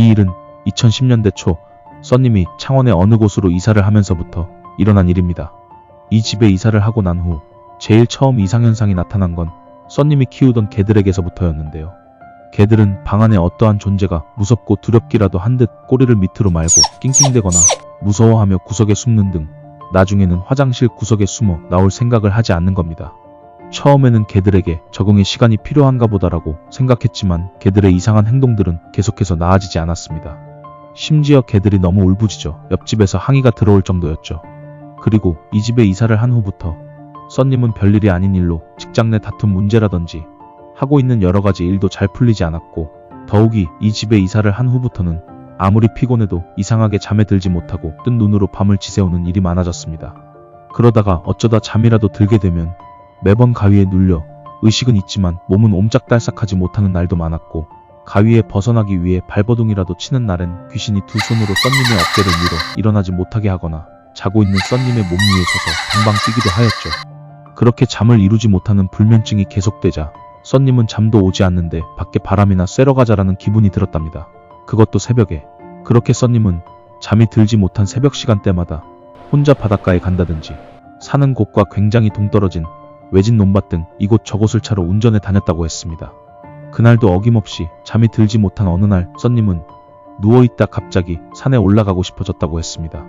이 일은 2010년대 초 써님이 창원의 어느 곳으로 이사를 하면서부터 일어난 일입니다. 이 집에 이사를 하고 난 후 제일 처음 이상현상이 나타난 건 써님이 키우던 개들에게서부터였는데요. 개들은 방 안에 어떠한 존재가 무섭고 두렵기라도 한 듯 꼬리를 밑으로 말고 낑낑대거나 무서워하며 구석에 숨는 등 나중에는 화장실 구석에 숨어 나올 생각을 하지 않는 겁니다. 처음에는 개들에게 적응의 시간이 필요한가 보다라고 생각했지만 개들의 이상한 행동들은 계속해서 나아지지 않았습니다. 심지어 개들이 너무 울부짖어 옆집에서 항의가 들어올 정도였죠. 그리고 이 집에 이사를 한 후부터 써님은 별일이 아닌 일로 직장 내 다툼 문제라든지 하고 있는 여러 가지 일도 잘 풀리지 않았고, 더욱이 이 집에 이사를 한 후부터는 아무리 피곤해도 이상하게 잠에 들지 못하고 뜬 눈으로 밤을 지새우는 일이 많아졌습니다. 그러다가 어쩌다 잠이라도 들게 되면 매번 가위에 눌려 의식은 있지만 몸은 옴짝달싹하지 못하는 날도 많았고, 가위에 벗어나기 위해 발버둥이라도 치는 날엔 귀신이 두 손으로 써님의 어깨를 밀어 일어나지 못하게 하거나 자고 있는 써님의 몸 위에 서서 방방 뛰기도 하였죠. 그렇게 잠을 이루지 못하는 불면증이 계속되자 써님은 잠도 오지 않는데 밖에 바람이나 쐬러 가자라는 기분이 들었답니다. 그것도 새벽에. 그렇게 써님은 잠이 들지 못한 새벽 시간대마다 혼자 바닷가에 간다든지 사는 곳과 굉장히 동떨어진 외진 논밭 등 이곳 저곳을 차로 운전해 다녔다고 했습니다. 그날도 어김없이 잠이 들지 못한 어느 날 써님은 누워있다 갑자기 산에 올라가고 싶어졌다고 했습니다.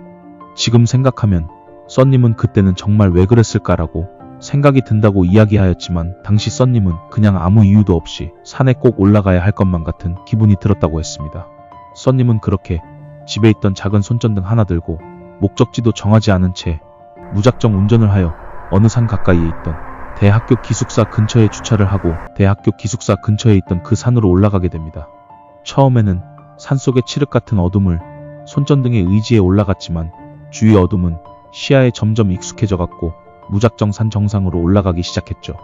지금 생각하면 써님은 그때는 정말 왜 그랬을까라고 생각이 든다고 이야기하였지만, 당시 써님은 그냥 아무 이유도 없이 산에 꼭 올라가야 할 것만 같은 기분이 들었다고 했습니다. 써님은 그렇게 집에 있던 작은 손전등 하나 들고 목적지도 정하지 않은 채 무작정 운전을 하여 어느 산 가까이에 있던 대학교 기숙사 근처에 주차를 하고 대학교 기숙사 근처에 있던 그 산으로 올라가게 됩니다. 처음에는 산속의 칠흑 같은 어둠을 손전등에 의지해 올라갔지만 주위 어둠은 시야에 점점 익숙해져갔고 무작정 산 정상으로 올라가기 시작했죠.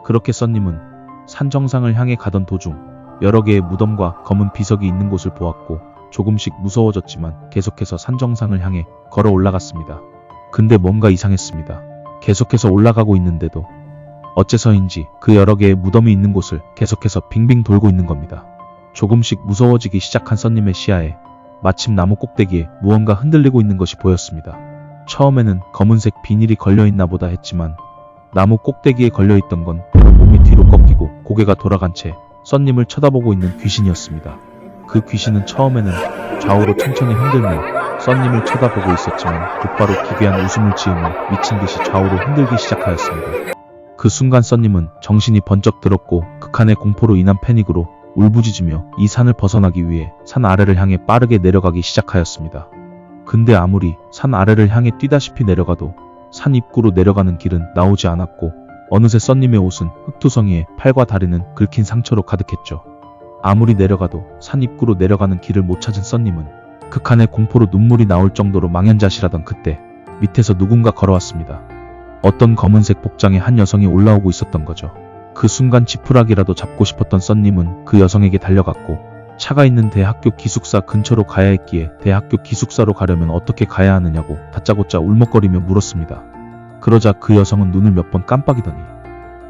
그렇게 써님은 산 정상을 향해 가던 도중 여러 개의 무덤과 검은 비석이 있는 곳을 보았고, 조금씩 무서워졌지만 계속해서 산 정상을 향해 걸어 올라갔습니다. 근데 뭔가 이상했습니다. 계속해서 올라가고 있는데도 어째서인지 그 여러 개의 무덤이 있는 곳을 계속해서 빙빙 돌고 있는 겁니다. 조금씩 무서워지기 시작한 써님의 시야에 마침 나무 꼭대기에 무언가 흔들리고 있는 것이 보였습니다. 처음에는 검은색 비닐이 걸려있나 보다 했지만 나무 꼭대기에 걸려있던 건 몸이 뒤로 꺾이고 고개가 돌아간 채 써님을 쳐다보고 있는 귀신이었습니다. 그 귀신은 처음에는 좌우로 천천히 흔들며 써님을 쳐다보고 있었지만 곧바로 기괴한 웃음을 지으며 미친 듯이 좌우로 흔들기 시작하였습니다. 그 순간 써님은 정신이 번쩍 들었고 극한의 공포로 인한 패닉으로 울부짖으며 이 산을 벗어나기 위해 산 아래를 향해 빠르게 내려가기 시작하였습니다. 근데 아무리 산 아래를 향해 뛰다시피 내려가도 산 입구로 내려가는 길은 나오지 않았고, 어느새 써님의 옷은 흙투성이에 팔과 다리는 긁힌 상처로 가득했죠. 아무리 내려가도 산 입구로 내려가는 길을 못 찾은 써님은 극한의 공포로 눈물이 나올 정도로 망연자실하던 그때 밑에서 누군가 걸어왔습니다. 어떤 검은색 복장의 한 여성이 올라오고 있었던 거죠. 그 순간 지푸라기라도 잡고 싶었던 써님은 그 여성에게 달려갔고, 차가 있는 대학교 기숙사 근처로 가야 했기에 대학교 기숙사로 가려면 어떻게 가야 하느냐고 다짜고짜 울먹거리며 물었습니다. 그러자 그 여성은 눈을 몇 번 깜빡이더니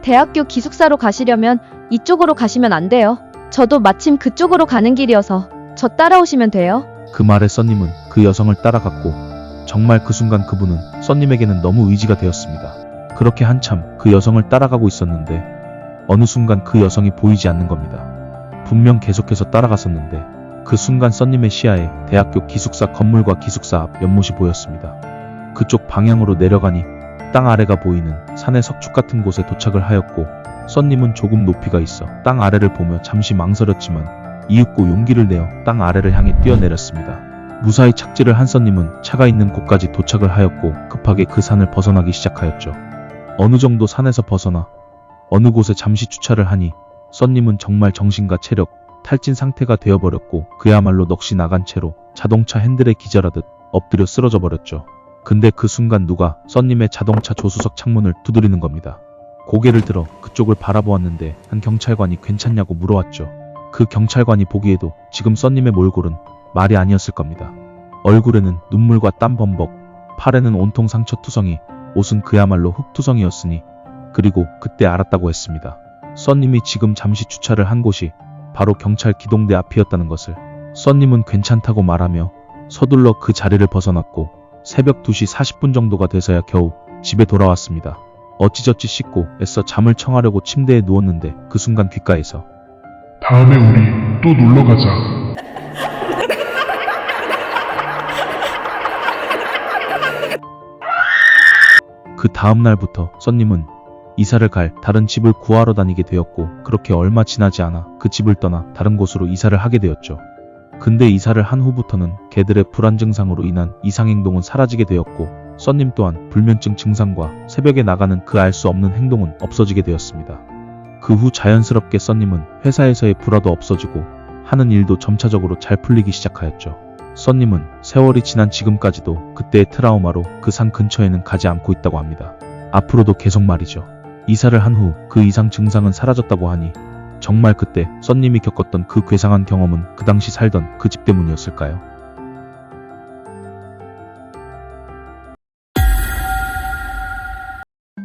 대학교 기숙사로 가시려면 이쪽으로 가시면 안 돼요. 저도 마침 그쪽으로 가는 길이어서 저 따라오시면 돼요. 그 말에 써님은 그 여성을 따라갔고, 정말 그 순간 그분은 써님에게는 너무 의지가 되었습니다. 그렇게 한참 그 여성을 따라가고 있었는데 어느 순간 그 여성이 보이지 않는 겁니다. 분명 계속해서 따라갔었는데 그 순간 써님의 시야에 대학교 기숙사 건물과 기숙사 앞 연못이 보였습니다. 그쪽 방향으로 내려가니 땅 아래가 보이는 산의 석축 같은 곳에 도착을 하였고, 써님은 조금 높이가 있어 땅 아래를 보며 잠시 망설였지만 이윽고 용기를 내어 땅 아래를 향해 뛰어내렸습니다. 무사히 착지를 한 써님은 차가 있는 곳까지 도착을 하였고 급하게 그 산을 벗어나기 시작하였죠. 어느 정도 산에서 벗어나 어느 곳에 잠시 주차를 하니 써님은 정말 정신과 체력 탈진 상태가 되어버렸고 그야말로 넋이 나간 채로 자동차 핸들에 기절하듯 엎드려 쓰러져 버렸죠. 근데 그 순간 누가 써님의 자동차 조수석 창문을 두드리는 겁니다. 고개를 들어 그쪽을 바라보았는데 한 경찰관이 괜찮냐고 물어왔죠. 그 경찰관이 보기에도 지금 써님의 몰골은 말이 아니었을 겁니다. 얼굴에는 눈물과 땀 범벅, 팔에는 온통 상처투성이, 옷은 그야말로 흙투성이었으니 그리고 그때 알았다고 했습니다. 써님이 지금 잠시 주차를 한 곳이 바로 경찰 기동대 앞이었다는 것을. 써님은 괜찮다고 말하며 서둘러 그 자리를 벗어났고 새벽 2시 40분 정도가 돼서야 겨우 집에 돌아왔습니다. 어찌저찌 씻고 애써 잠을 청하려고 침대에 누웠는데 그 순간 귓가에서 다음에 우리 또 놀러 가자. 그 다음 날부터 써님은 이사를 갈 다른 집을 구하러 다니게 되었고 그렇게 얼마 지나지 않아 그 집을 떠나 다른 곳으로 이사를 하게 되었죠. 근데 이사를 한 후부터는 개들의 불안 증상으로 인한 이상행동은 사라지게 되었고 써님 또한 불면증 증상과 새벽에 나가는 그 알 수 없는 행동은 없어지게 되었습니다. 그 후 자연스럽게 써님은 회사에서의 불화도 없어지고 하는 일도 점차적으로 잘 풀리기 시작하였죠. 써님은 세월이 지난 지금까지도 그때의 트라우마로 그 산 근처에는 가지 않고 있다고 합니다. 앞으로도 계속 말이죠. 이사를 한 후 그 이상 증상은 사라졌다고 하니 정말 그때 써님이 겪었던 그 괴상한 경험은 그 당시 살던 그 집 때문이었을까요?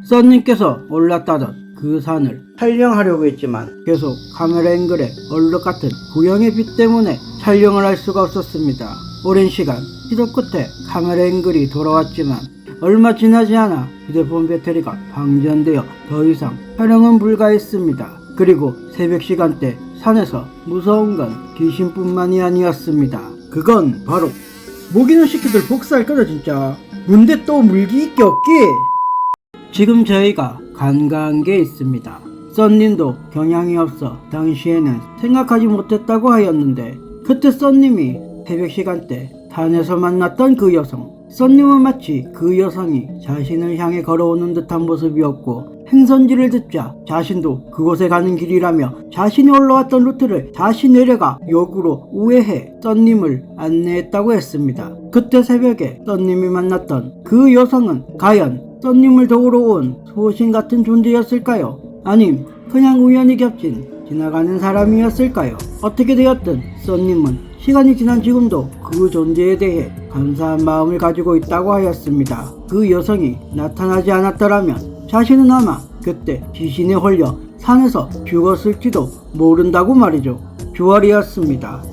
써님께서 올랐다던 그 산을 촬영하려고 했지만 계속 카메라 앵글에 얼룩 같은 구형의 빛 때문에 촬영을 할 수가 없었습니다. 오랜 시간 시도 끝에 카메라 앵글이 돌아왔지만 얼마 지나지 않아 휴대폰 배터리가 방전되어 더 이상 촬영은 불가했습니다. 그리고 새벽 시간대 산에서 무서운 건 귀신뿐만이 아니었습니다. 그건 바로 모기는 새끼들 복사할 거다 진짜. 뭔데 또 물기 있게 없기? 지금 저희가 간과한 게 있습니다. 써님도 경향이 없어 당시에는 생각하지 못했다고 하였는데 그때 써님이 새벽 시간대 산에서 만났던 그 여성, 써님은 마치 그 여성이 자신을 향해 걸어오는 듯한 모습이었고 행선지를 듣자 자신도 그곳에 가는 길이라며 자신이 올라왔던 루트를 다시 내려가 역으로 우회해 써님을 안내했다고 했습니다. 그때 새벽에 써님이 만났던 그 여성은 과연 써님을 도우러 온 소신 같은 존재였을까요? 아님 그냥 우연히 겹친 지나가는 사람이었을까요? 어떻게 되었든 써님은 시간이 지난 지금도 그 존재에 대해 감사한 마음을 가지고 있다고 하였습니다. 그 여성이 나타나지 않았더라면 자신은 아마 그때 귀신에 홀려 산에서 죽었을지도 모른다고 말이죠. 9월이었습니다.